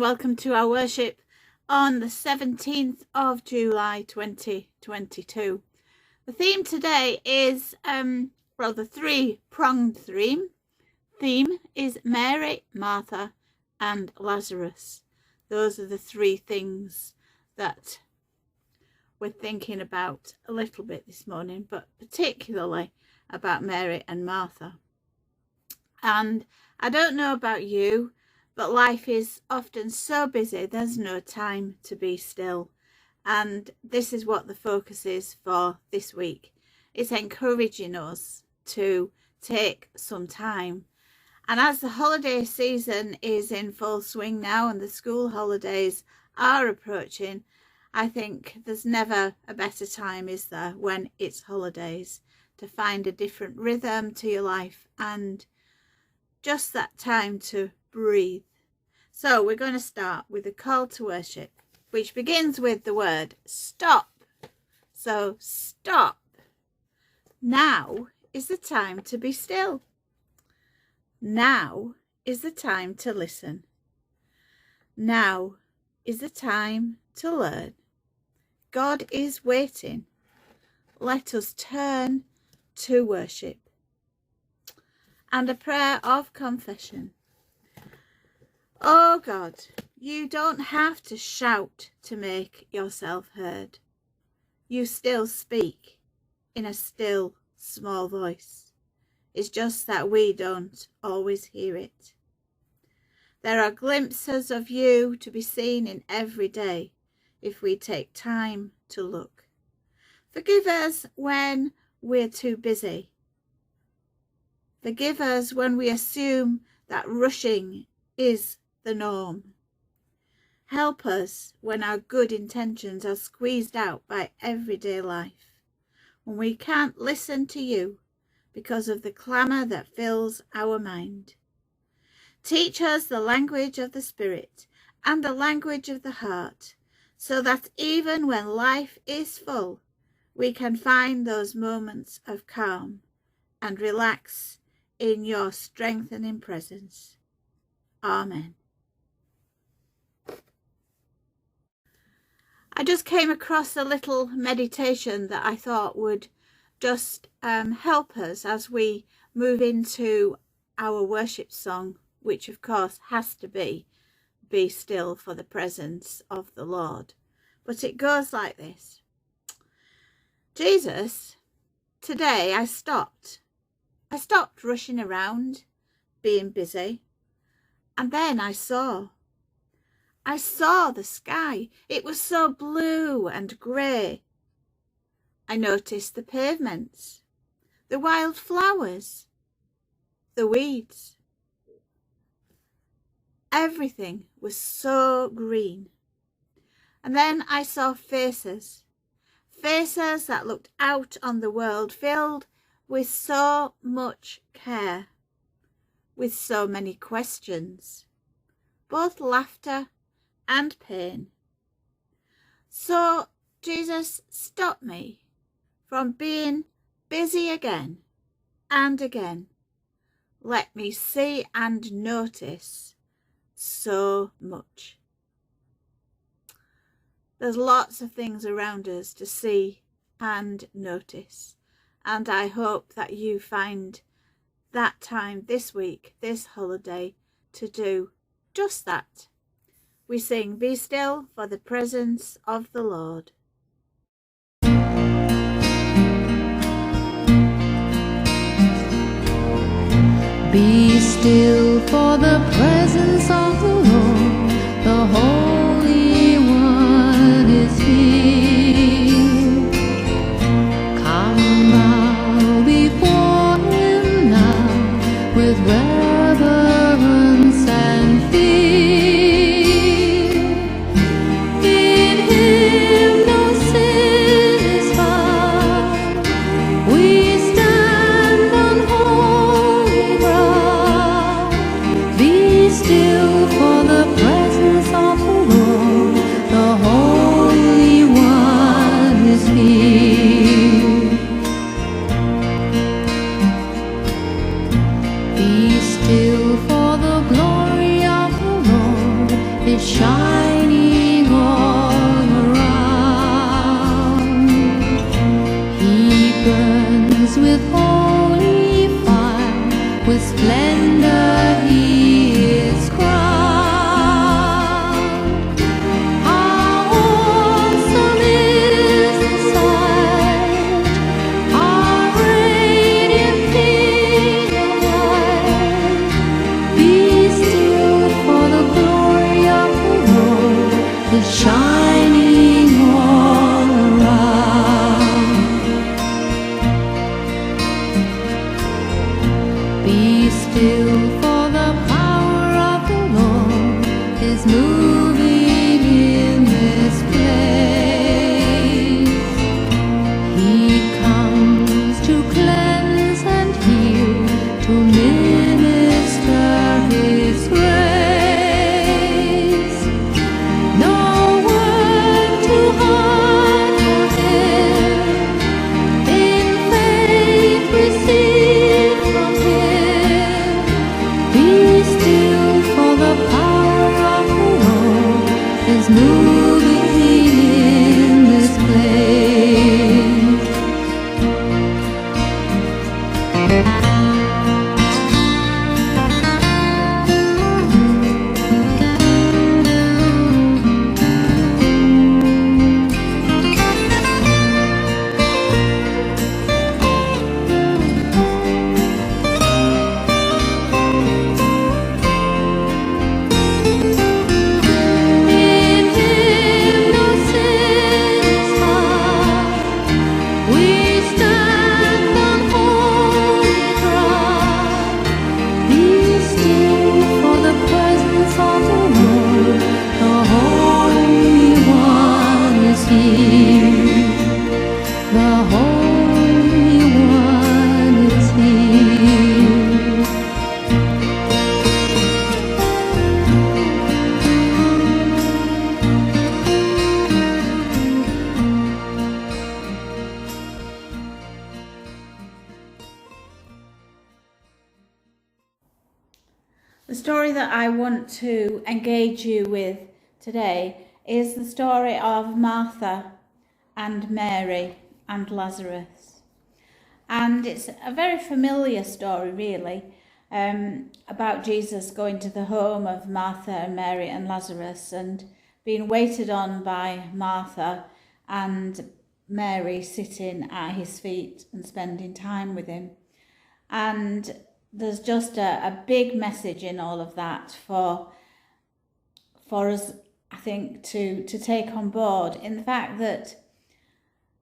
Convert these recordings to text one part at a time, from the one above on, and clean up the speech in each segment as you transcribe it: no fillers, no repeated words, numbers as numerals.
welcome to our worship on the 17th of July 2022. The theme today is, the three-pronged theme is Mary, Martha and Lazarus. Those are the three things that we're thinking about a little bit this morning, but particularly about Mary and Martha. And I don't know about you, but life is often so busy, there's no time to be still. And this is what the focus is for this week. It's encouraging us to take some time. And as the holiday season is in full swing now and the school holidays are approaching, I think there's never a better time, is there, when it's holidays, to find a different rhythm to your life and just that time to breathe. So we're going to start with a call to worship, which begins with the word stop. So stop. Now is the time to be still. Now is the time to listen. Now is the time to learn. God is waiting. Let us turn to worship. And a prayer of confession. Oh God, you don't have to shout to make yourself heard. You still speak in a still, small voice. It's just that we don't always hear it. There are glimpses of you to be seen in every day if we take time to look. Forgive us when we're too busy. Forgive us when we assume that rushing is the norm. Help us when our good intentions are squeezed out by everyday life, when we can't listen to you because of the clamour that fills our mind. Teach us the language of the Spirit and the language of the heart, so that even when life is full, we can find those moments of calm and relax in your strengthening presence. Amen. I just came across a little meditation that I thought would just help us as we move into our worship song, which of course has to be still for the presence of the Lord. But it goes like this. Jesus, today I stopped rushing around, being busy, and then I saw the sky. It was so blue and grey. I noticed the pavements, the wild flowers, the weeds. Everything was so green. And then I saw faces that looked out on the world filled with so much care, with so many questions, both laughter and pain. So Jesus stopped me from being busy again and again. Let me see and notice so much. There's lots of things around us to see and notice, and I hope that you find that time this week, this holiday, to do just that. We sing, Be Still for the Presence of the Lord. Be still for the presence of the Lord, the Holy One is here. Come bow before Him now with reverence and fear. In Him no sin is found. We stand on holy ground. Be still for the presence of the Lord. is shining all around. He burns with holy fire, with splendor he is crowned. How awesome is the sight, our radiant King of light. Be still, for the glory of the Lord is shining all around. Be still, for the power of the Lord is moving in this place. He comes to cleanse and heal, to minister his grace. No word too hard for him, in faith receive from him. Be still, for the power of the Lord is moving in this place. In him no sin is found. We stand on holy ground. Be still, for the presence of the Lord, the Holy One is here. The Holy One is here. The story that I want to engage you with today is the story of Martha and Mary and Lazarus. And it's a very familiar story, really, about Jesus going to the home of Martha and Mary and Lazarus and being waited on by Martha and Mary sitting at his feet and spending time with him. And there's just a big message in all of that for us, I think, to take on board, in the fact that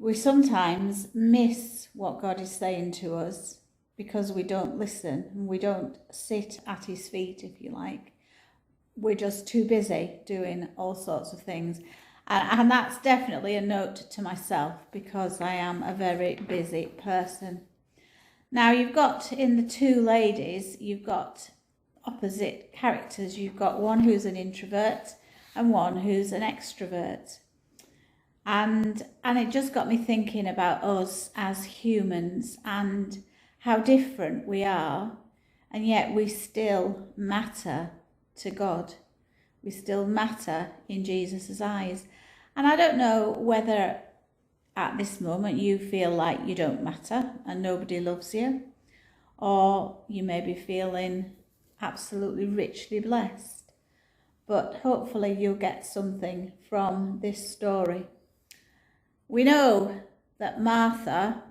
we sometimes miss what God is saying to us because we don't listen and we don't sit at his feet, if you like. We're just too busy doing all sorts of things. And that's definitely a note to myself, because I am a very busy person. Now, you've got in the two ladies, you've got opposite characters. You've got one who's an introvert and one who's an extrovert. And it just got me thinking about us as humans and how different we are, and yet we still matter to God. We still matter in Jesus' eyes. And I don't know whether at this moment you feel like you don't matter and nobody loves you, or you may be feeling absolutely richly blessed. But hopefully you'll get something from this story. We know that Martha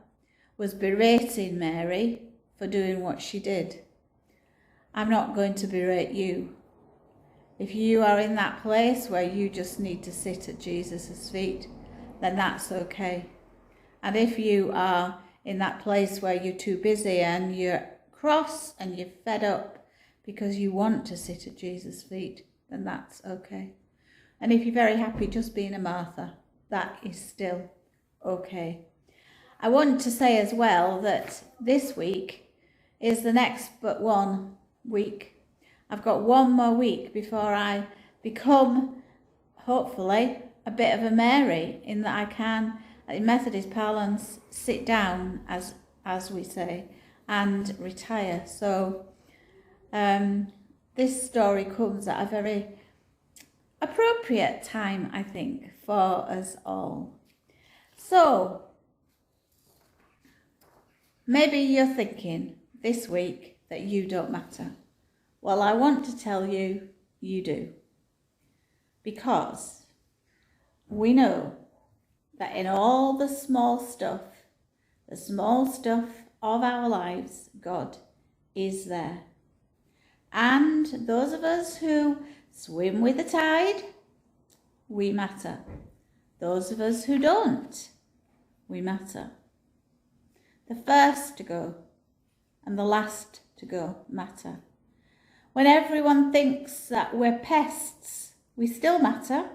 was berating Mary for doing what she did. I'm not going to berate you. If you are in that place where you just need to sit at Jesus' feet, then that's okay. And if you are in that place where you're too busy and you're cross and you're fed up because you want to sit at Jesus' feet, then that's okay. And if you're very happy just being a Martha, that is still okay. I want to say as well that this week is the next but one week. I've got one more week before I become, hopefully, a bit of a Mary, in that I can, in Methodist parlance, sit down, as we say, and retire. So this story comes at a appropriate time, I think, for us all. So, maybe you're thinking this week that you don't matter. Well, I want to tell you, you do. Because we know that in all the small stuff of our lives, God is there. And those of us who swim with the tide, we matter. Those of us who don't, we matter. The first to go and the last to go matter. When everyone thinks that we're pests, we still matter.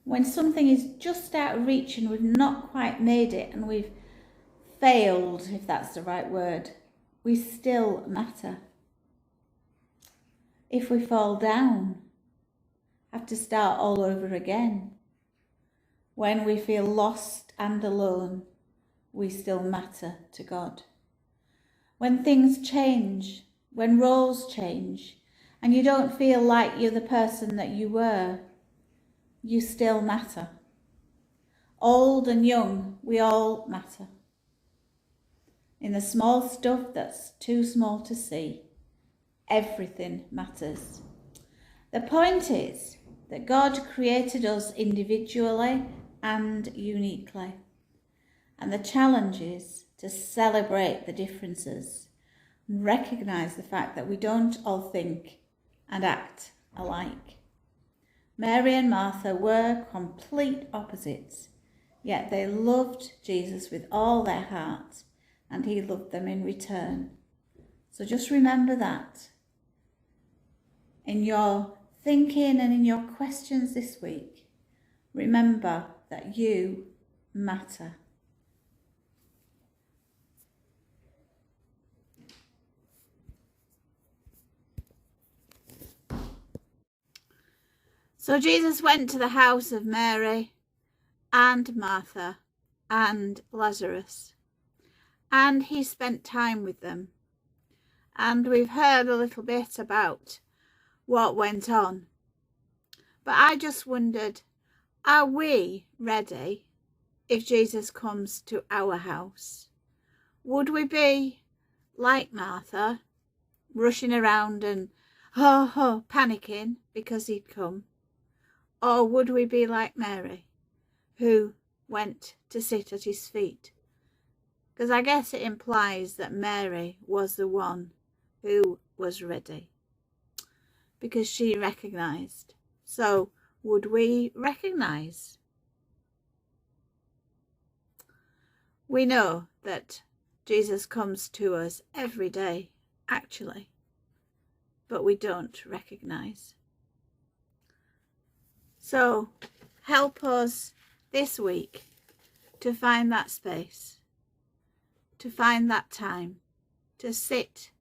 When something is just out of reach and we've not quite made it and we've failed, if that's the right word, we still matter. If we fall down, have to start all over again. When we feel lost and alone, we still matter to God. When things change, when roles change, and you don't feel like you're the person that you were, you still matter. Old and young, we all matter. In the small stuff that's too small to see, everything matters. The point is that God created us individually and uniquely. And the challenge is to celebrate the differences and recognise the fact that we don't all think and act alike. Mary and Martha were complete opposites, yet they loved Jesus with all their heart, and he loved them in return. So just remember that in your thinking and in your questions this week. Remember that you matter. So Jesus went to the house of Mary and Martha and Lazarus, and he spent time with them. And we've heard a little bit about what went on. But I just wondered, are we ready if Jesus comes to our house? Would we be like Martha, rushing around and panicking because he'd come? Or would we be like Mary, who went to sit at his feet? Because I guess it implies that Mary was the one who was ready, because she recognised. So would we recognise? We know that Jesus comes to us every day, actually, but we don't recognise. So help us this week to find that space, to find that time, to sit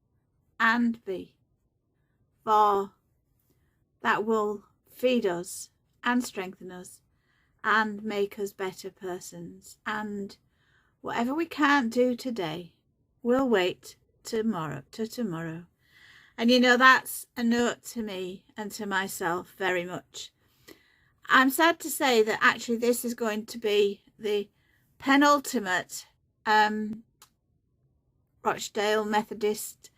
and be, for that will feed us and strengthen us and make us better persons. And whatever we can't do today, we'll wait to tomorrow. And you know, that's a note to me and to myself very much. I'm sad to say that actually this is going to be the penultimate Rochdale Methodist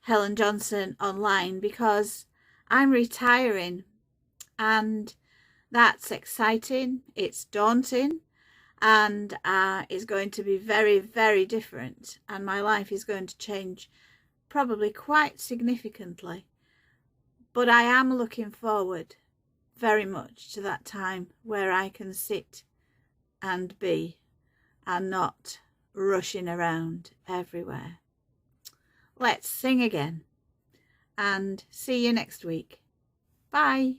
Helen Johnson online, because I'm retiring, and that's exciting, it's daunting, and it's going to be very, very different, and my life is going to change probably quite significantly. But I am looking forward very much to that time where I can sit and be and not rushing around everywhere. Let's sing again and see you next week. Bye.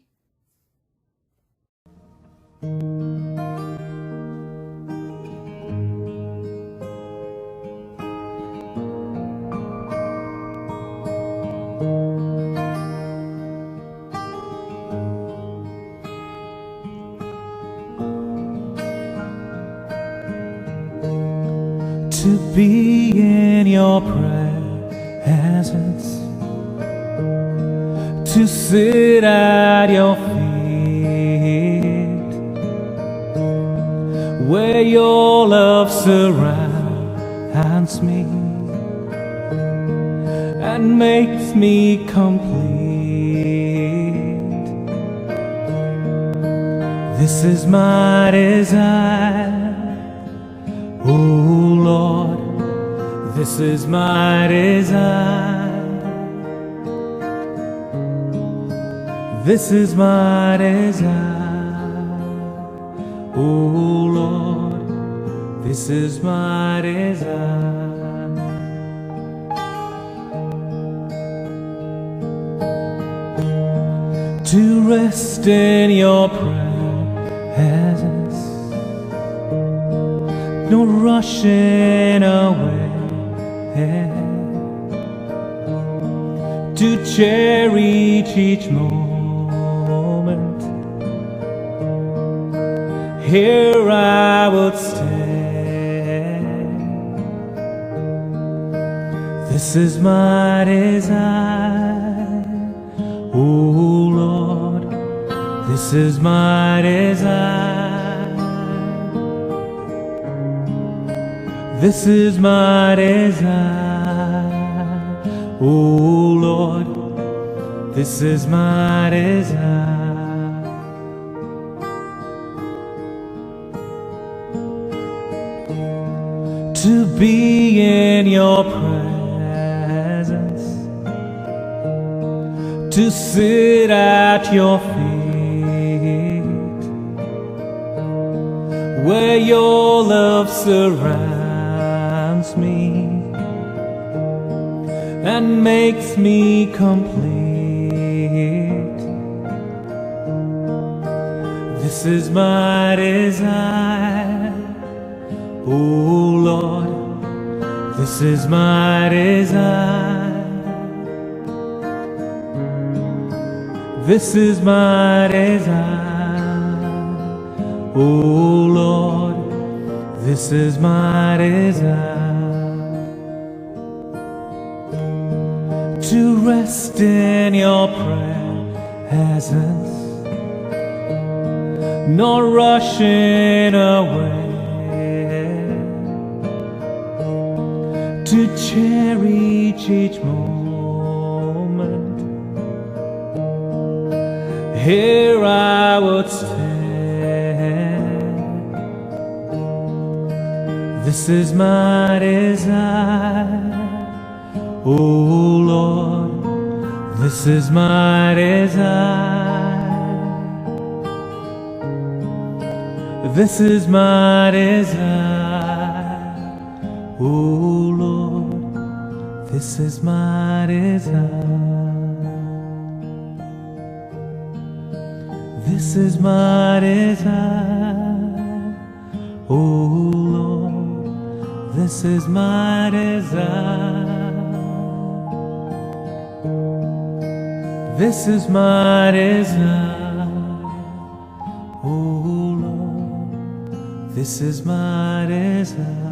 To be in your presence, to sit at your feet, your love surrounds me and makes me complete. This is my desire, oh Lord, this is my desire. This is my desire, oh Lord, this is my desire. To rest in your presence, no rushing away, to cherish each moment. Here I would stay. This is my desire, oh Lord, this is my desire. This is my desire, oh Lord, this is my desire. To be in your presence, to sit at your feet, where your love surrounds me and makes me complete. This is my desire, oh Lord, this is my desire. This is my desire, oh Lord, this is my desire. To rest in your presence, not rushing away, to cherish each moment. Here I would stand. This is my desire, oh Lord, this is my desire. This is my desire, oh Lord, this is my desire. This is my desire, oh Lord, this is my desire. This is my desire, oh Lord, this is my desire.